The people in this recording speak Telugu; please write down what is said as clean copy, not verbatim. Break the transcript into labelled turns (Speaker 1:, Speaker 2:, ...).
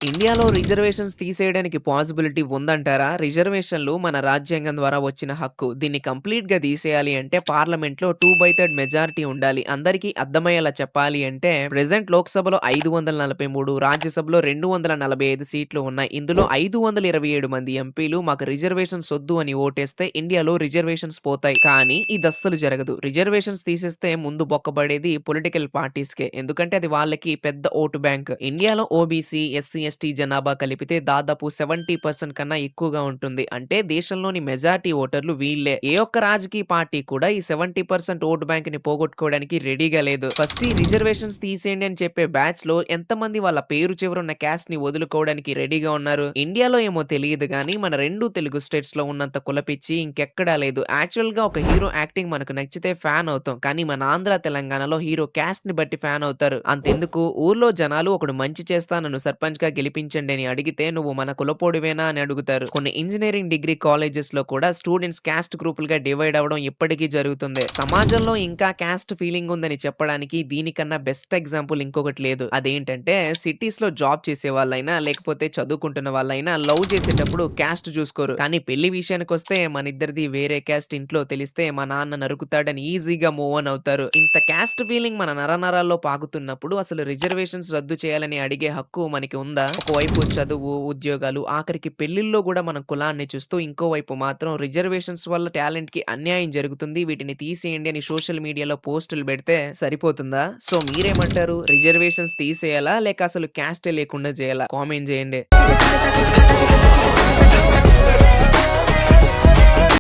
Speaker 1: ఇండియాలో రిజర్వేషన్స్ తీసేయడానికి పాసిబిలిటీ ఉందంటారా? రిజర్వేషన్‌లు మన రాజ్యాంగం ద్వారా వచ్చిన హక్కు. దీన్ని కంప్లీట్‌గా తీసేయాలి అంటే పార్లమెంట్‌లో 2/3 మెజారిటీ ఉండాలి. అందరికీ అర్థమయ్యేలా చెప్పాలి అంటే ప్రెజెంట్ లోక్‌సభలో 543, రాజ్యసభలో 245 సీట్లు ఉన్నాయి. ఇందులో 527 మంది ఎంపీలు మాకు రిజర్వేషన్స్ వద్దు అని ఓటేస్తే ఇండియాలో రిజర్వేషన్స్ పోతాయి. కానీ ఇదస్సలు జరగదు. రిజర్వేషన్స్ తీసేస్తే ముందు బొక్కబడేది పొలిటికల్ పార్టీస్‌కే. ఎందుకంటే అది వాళ్ళకి పెద్ద ఓటు బ్యాంక్. ఇండియాలో ఓబీసీ, ఎస్సీ, ఎస్టీ జనాభా కలిపితే దాదాపు 70% కన్నా ఎక్కువగా ఉంటుంది. అంటే దేశంలోని మెజారిటీ ఓటర్లు వీళ్ళే. ఏ ఒక్క రాజకీయ పార్టీ కూడా ఈ 70% ఓటు బ్యాంక్‌ని పోగొట్టుకోవడానికి రెడీగా లేదు. ఫస్ట్ ఈ రిజర్వేషన్స్ తీసేయండి అని చెప్పే బ్యాచ్‌లో ఎంతమంది వాళ్ళ పేరు చివరున్న క్యాస్ట్‌ని వదులుకోవడానికి రెడీగా ఉన్నారు? ఇండియాలో ఏమో తెలియదు గానీ మన 2 తెలుగు స్టేట్స్‌లో ఉన్నంత కులపిచ్చి ఇంకెక్కడా లేదు. యాక్చువల్‌గా ఒక హీరో యాక్టింగ్ మనకు నచ్చితే ఫ్యాన్ అవుతాం. కానీ మన ఆంధ్ర, తెలంగాణలో హీరో క్యాస్ట్‌ని బట్టి ఫ్యాన్ అవుతారు. అంతెందుకు ఊర్లో జనాలు ఒకడు మంచి చేస్తా నన్ను సర్పంచ్‌గా గెలిపించండి అని అడిగితే నువ్వు మన కులపోడివేనా అని అడుగుతారు. కొన్ని ఇంజినీరింగ్ డిగ్రీ కాలేజెస్‌లో కూడా స్టూడెంట్స్ క్యాస్ట్ గ్రూపులుగా డివైడ్ అవ్వడం ఇప్పటికీ జరుగుతుంది. సమాజంలో ఇంకా క్యాస్ట్ ఫీలింగ్ ఉందని చెప్పడానికి దీనికన్నా బెస్ట్ ఎగ్జాంపుల్ ఇంకొకటి లేదు. అదేంటంటే సిటీస్‌లో జాబ్ చేసే వాళ్ళైనా లేకపోతే చదువుకుంటున్న వాళ్ళైనా లవ్ చేసేటప్పుడు క్యాస్ట్ చూసుకోరు. కానీ పెళ్లి విషయానికొస్తే మనిద్దరిది వేరే క్యాస్ట్ ఇంట్లో తెలిస్తే మా నాన్న నరుకుతాడని ఈజీగా మూవ్ ఆన్ అవుతారు. ఇంత క్యాస్ట్ ఫీలింగ్ మన నరనరాల్లో పాకుతున్నప్పుడు అసలు రిజర్వేషన్స్ రద్దు చేయాలని అడిగే హక్కు మనకి ఉందా? ఒకవైపు చదువు, ఉద్యోగాలు, ఆఖరికి పెళ్లిల్లో గూడా మనం కులాన్ని చూస్తూ ఇంకోవైపు మాత్రం రిజర్వేషన్స్ వల్ల టాలెంట్‌కి అన్యాయం జరుగుతుంది. వీటిని తీసేయండి అని సోషల్ మీడియాలో పోస్టులు పెడితే సరిపోతుందా? సో మీరేమంటారు? రిజర్వేషన్స్ తీసేయాలా? లేక అసలు క్యాస్టే లేకుండా చేయాలా? కామెంట్ చేయండి.